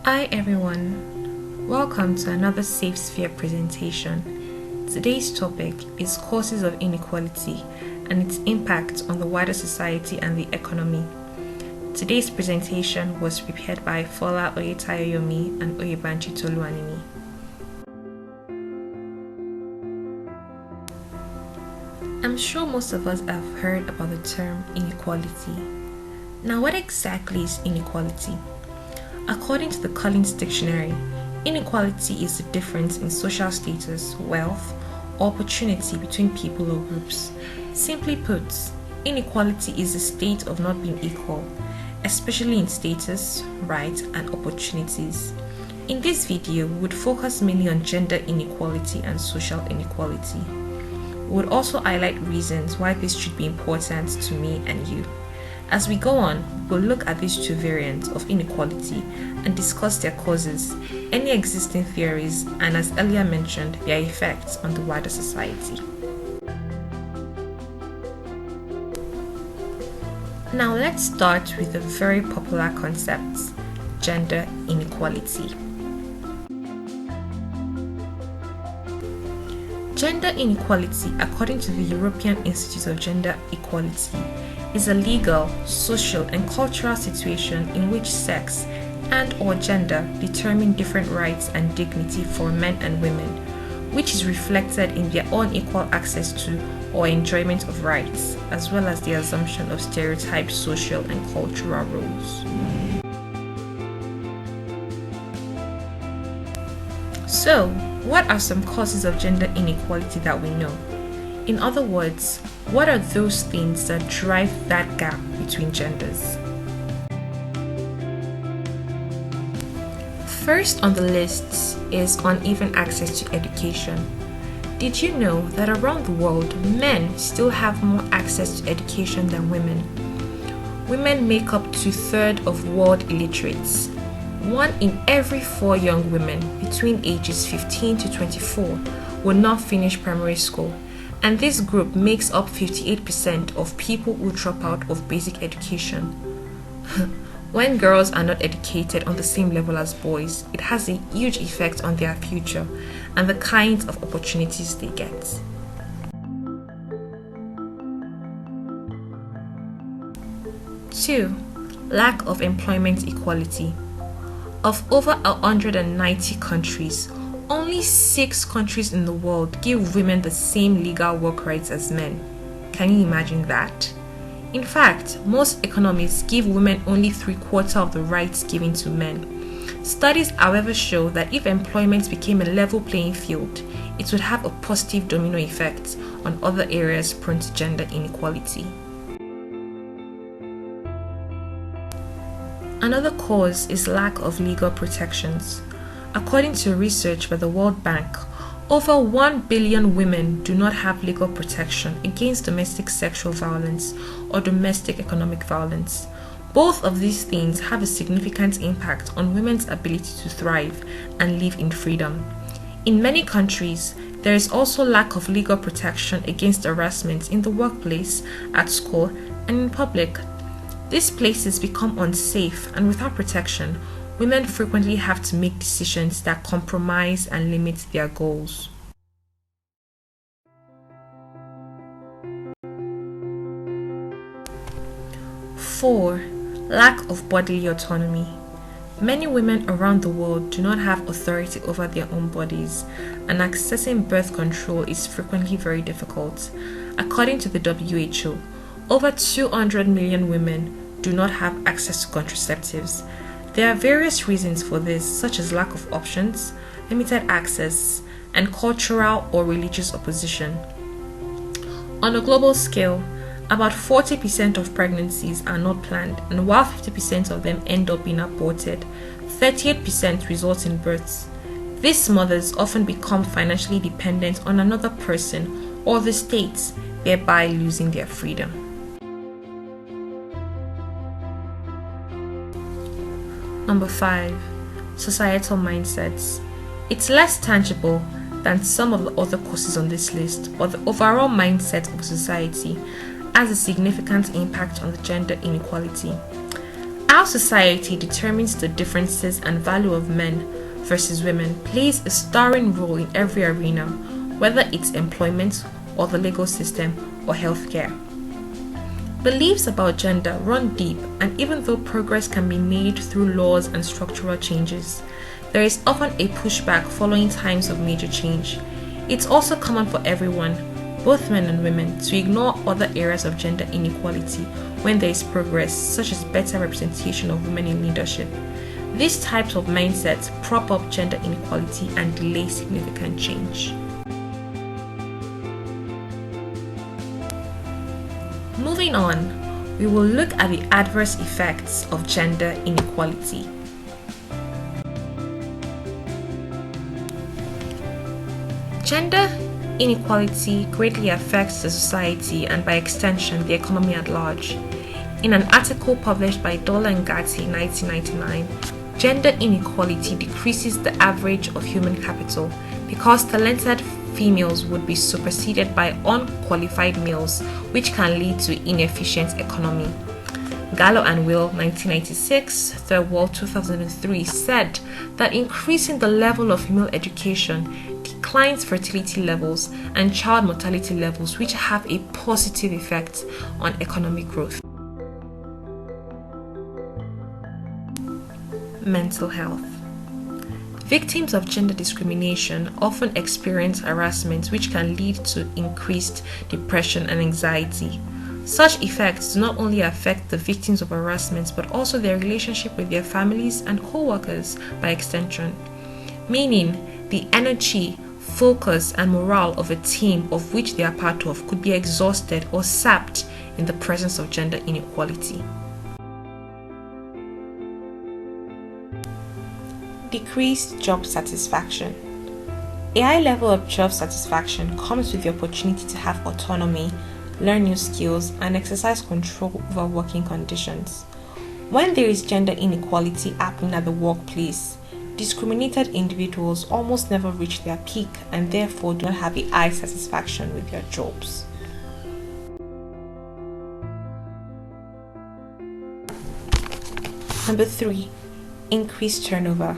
Hi everyone, welcome to another Safe Sphere presentation. Today's topic is causes of inequality and its impact on the wider society and the economy. Today's presentation was prepared by Fola Oyetayomi and Oyebanchi Toluanimi. I'm sure most of us have heard about the term inequality. Now, what exactly is inequality? According to the Collins Dictionary, inequality is the difference in social status, wealth, or opportunity between people or groups. Simply put, inequality is the state of not being equal, especially in status, rights, and opportunities. In this video, we would focus mainly on gender inequality and social inequality. We would also highlight reasons why this should be important to me and you. As we go on, we'll look at these two variants of inequality and discuss their causes, any existing theories, and as earlier mentioned, their effects on the wider society. Now let's start with a very popular concept, gender inequality. Gender inequality, according to the European Institute of Gender Equality, is a legal, social, and cultural situation in which sex and/or gender determine different rights and dignity for men and women, which is reflected in their unequal access to or enjoyment of rights, as well as the assumption of stereotyped social and cultural roles. So, what are some causes of gender inequality that we know? In other words, what are those things that drive that gap between genders? First on the list is uneven access to education. Did you know that around the world, men still have more access to education than women? Women make up 2/3 of world illiterates. 1 in every 4 young women between ages 15 to 24 will not finish primary school. And this group makes up 58% of people who drop out of basic education. When girls are not educated on the same level as boys, it has a huge effect on their future and the kinds of opportunities they get. Two, lack of employment equality. Of over 190 countries, only 6 countries in the world give women the same legal work rights as men. Can you imagine that? In fact, most economies give women only 3/4 of the rights given to men. Studies, however, show that if employment became a level playing field, it would have a positive domino effect on other areas prone to gender inequality. Another cause is lack of legal protections. According to research by the World Bank, over 1 billion women do not have legal protection against domestic sexual violence or domestic economic violence. Both of these things have a significant impact on women's ability to thrive and live in freedom. In many countries, there is also lack of legal protection against harassment in the workplace, at school, and in public. These places become unsafe, and without protection, women frequently have to make decisions that compromise and limit their goals. Four, lack of bodily autonomy. Many women around the world do not have authority over their own bodies, and accessing birth control is frequently very difficult. According to the WHO, over 200 million women do not have access to contraceptives. There are various reasons for this, such as lack of options, limited access, and cultural or religious opposition. On a global scale, about 40% of pregnancies are not planned, and while 50% of them end up being aborted, 38% result in births. These mothers often become financially dependent on another person or the state, thereby losing their freedom. Number 5, societal mindsets. It's less tangible than some of the other causes on this list, but the overall mindset of society has a significant impact on the gender inequality. How society determines the differences and value of men versus women plays a starring role in every arena, whether it's employment or the legal system or healthcare. Beliefs about gender run deep, and even though progress can be made through laws and structural changes, there is often a pushback following times of major change. It's also common for everyone, both men and women, to ignore other areas of gender inequality when there is progress, such as better representation of women in leadership. These types of mindsets prop up gender inequality and delay significant change. Moving on, we will look at the adverse effects of gender inequality. Gender inequality greatly affects the society and, by extension, the economy at large. In an article published by Dollar and Gatti in 1999, gender inequality decreases the average of human capital because talented females would be superseded by unqualified males, which can lead to inefficient economy. Gallo and Will, 1996, Third World, 2003, said that increasing the level of female education declines fertility levels and child mortality levels, which have a positive effect on economic growth. Mental health. Victims of gender discrimination often experience harassment, which can lead to increased depression and anxiety. Such effects do not only affect the victims of harassment but also their relationship with their families and co-workers by extension, meaning the energy, focus, and morale of a team of which they are part of could be exhausted or sapped in the presence of gender inequality. Decreased job satisfaction. A high level of job satisfaction comes with the opportunity to have autonomy, learn new skills, and exercise control over working conditions. When there is gender inequality happening at the workplace, discriminated individuals almost never reach their peak and therefore do not have a high satisfaction with their jobs. Number 3. Increased turnover.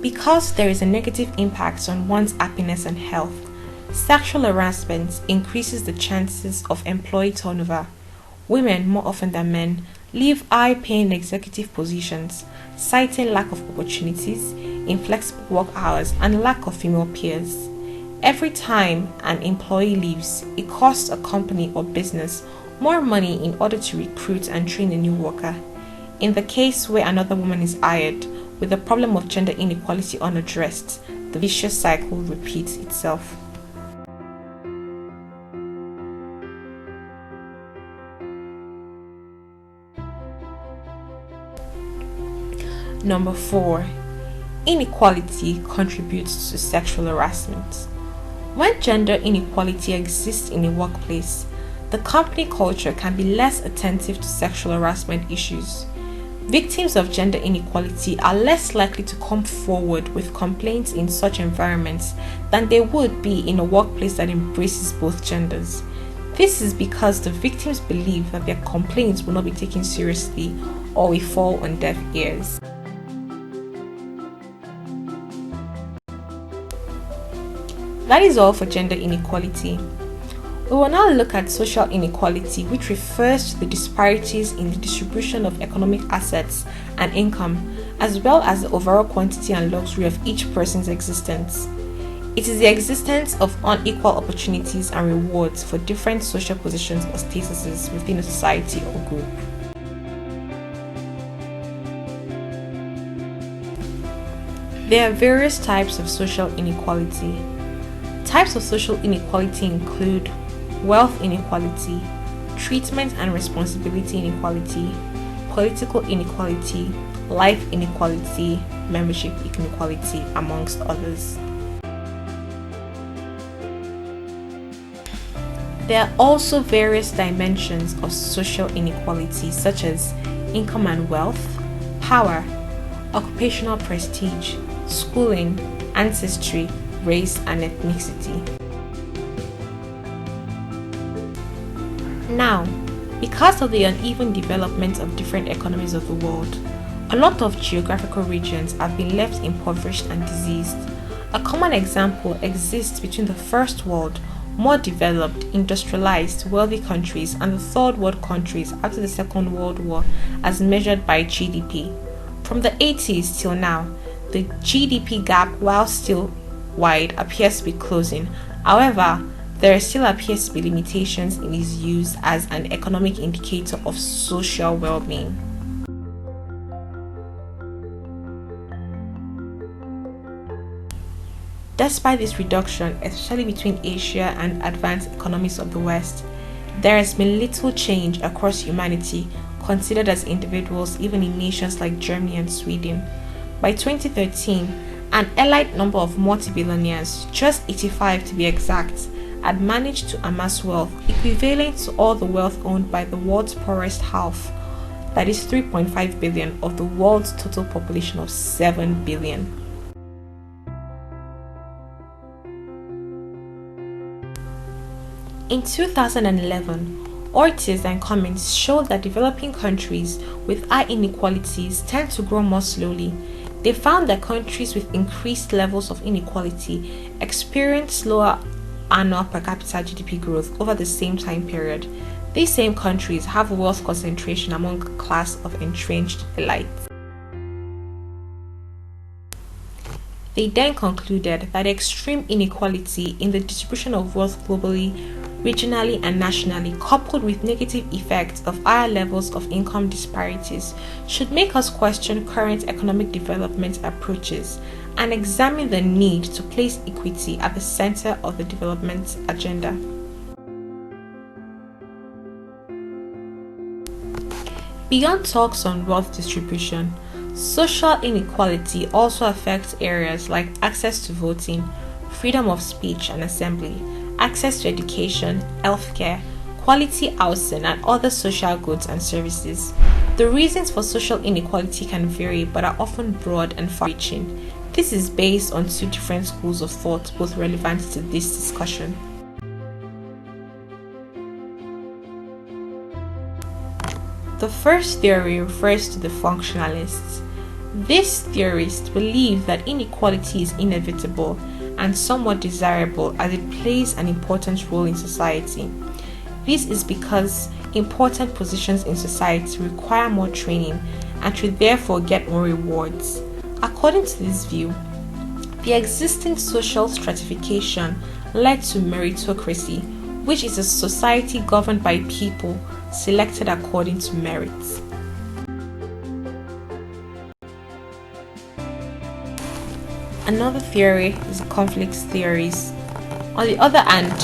Because there is a negative impact on one's happiness and health, sexual harassment increases the chances of employee turnover. Women, more often than men, leave high-paying executive positions, citing lack of opportunities, inflexible work hours, and lack of female peers. Every time an employee leaves, it costs a company or business more money in order to recruit and train a new worker. In the case where another woman is hired, with the problem of gender inequality unaddressed, the vicious cycle repeats itself. Number 4. Inequality contributes to sexual harassment. When gender inequality exists in a workplace, the company culture can be less attentive to sexual harassment issues. Victims of gender inequality are less likely to come forward with complaints in such environments than they would be in a workplace that embraces both genders. This is because the victims believe that their complaints will not be taken seriously or will fall on deaf ears. That is all for gender inequality. We will now look at social inequality, which refers to the disparities in the distribution of economic assets and income, as well as the overall quantity and luxury of each person's existence. It is the existence of unequal opportunities and rewards for different social positions or statuses within a society or group. There are various types of social inequality. Types of social inequality include wealth inequality, treatment and responsibility inequality, political inequality, life inequality, membership inequality, amongst others. There are also various dimensions of social inequality, such as income and wealth, power, occupational prestige, schooling, ancestry, race, and ethnicity. Now, because Because of the uneven development of different economies of the world, a lot of geographical regions have been left impoverished and diseased. A common example exists between the first world, more developed, industrialized, wealthy countries and the third world countries after the Second World War as measured by GDP. From the 80s till now, the GDP gap, while still wide, appears to be closing. However, there still appears to be limitations in its use as an economic indicator of social well-being. Despite this reduction, especially between Asia and advanced economies of the West, there has been little change across humanity, considered as individuals even in nations like Germany and Sweden. By 2013, an elite number of multi-billionaires, just 85 to be exact, had managed to amass wealth equivalent to all the wealth owned by the world's poorest half, that is 3.5 billion of the world's total population of 7 billion. In 2011, Ortiz and Cummins showed that developing countries with high inequalities tend to grow more slowly. They found that countries with increased levels of inequality experience slower annual per capita GDP growth over the same time period. These same countries have wealth concentration among a class of entrenched elites. They then concluded that extreme inequality in the distribution of wealth globally, regionally and nationally, coupled with negative effects of higher levels of income disparities, should make us question current economic development approaches and examine the need to place equity at the center of the development agenda. Beyond talks on wealth distribution, social inequality also affects areas like access to voting, freedom of speech and assembly, access to education, healthcare, quality housing, and other social goods and services. The reasons for social inequality can vary but are often broad and far-reaching. This is based on two different schools of thought, both relevant to this discussion. The first theory refers to the functionalists. These theorists believe that inequality is inevitable and somewhat desirable as it plays an important role in society. This is because important positions in society require more training and should therefore get more rewards. According to this view, the existing social stratification led to meritocracy, which is a society governed by people selected according to merit. Another theory is conflict theories. On the other hand,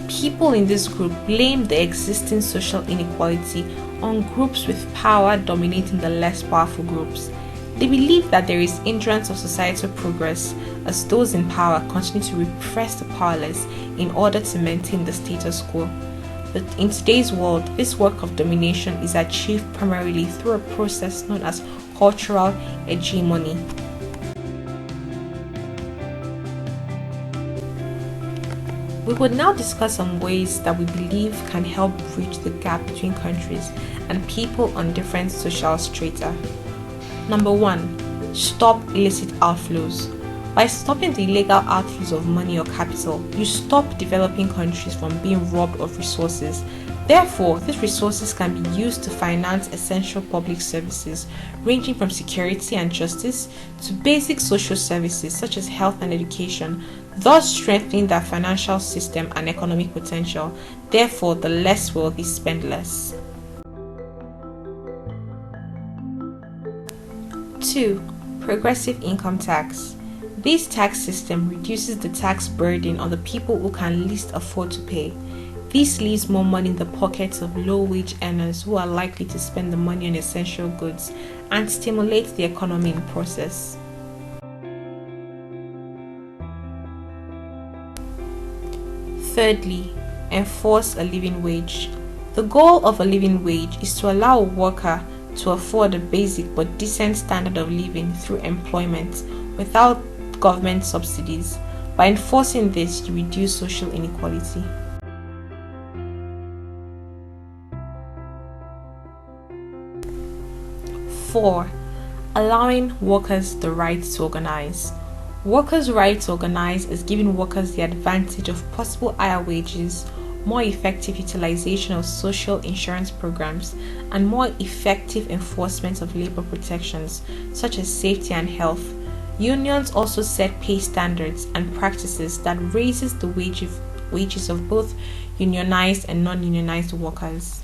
people in this group blame the existing social inequality on groups with power dominating the less powerful groups. They believe that there is hindrance of societal progress as those in power continue to repress the powerless in order to maintain the status quo. But in today's world, this work of domination is achieved primarily through a process known as cultural hegemony. We would now discuss some ways that we believe can help bridge the gap between countries and people on different social strata. Number 1. Stop illicit outflows. By stopping the illegal outflows of money or capital, you stop developing countries from being robbed of resources. Therefore, these resources can be used to finance essential public services ranging from security and justice to basic social services such as health and education, thus strengthening their financial system and economic potential. Therefore, the less wealthy spend less. 2. Progressive income tax. This tax system reduces the tax burden on the people who can least afford to pay. This leaves more money in the pockets of low-wage earners who are likely to spend the money on essential goods and stimulates the economy in the process. Thirdly, enforce a living wage. The goal of a living wage is to allow a worker to afford a basic but decent standard of living through employment without government subsidies. By enforcing this, you reduce social inequality. 4. Allowing workers the right to organize. Workers' right to organize is giving workers the advantage of possible higher wages, more effective utilization of social insurance programs, and more effective enforcement of labor protections such as safety and health. Unions also set pay standards and practices that raises the wages of both unionized and non-unionized workers.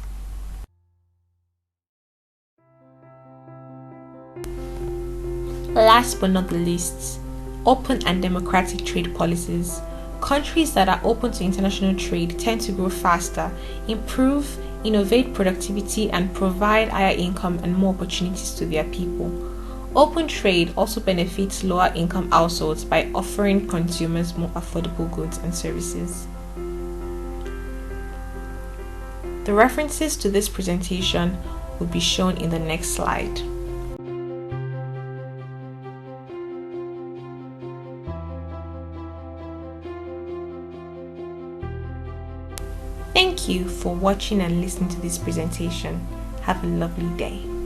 Last but not the least, open and democratic trade policies. Countries that are open to international trade tend to grow faster, improve, innovate productivity, and provide higher income and more opportunities to their people. Open trade also benefits lower income households by offering consumers more affordable goods and services. The references to this presentation will be shown in the next slide. Thank you for watching and listening to this presentation. Have a lovely day.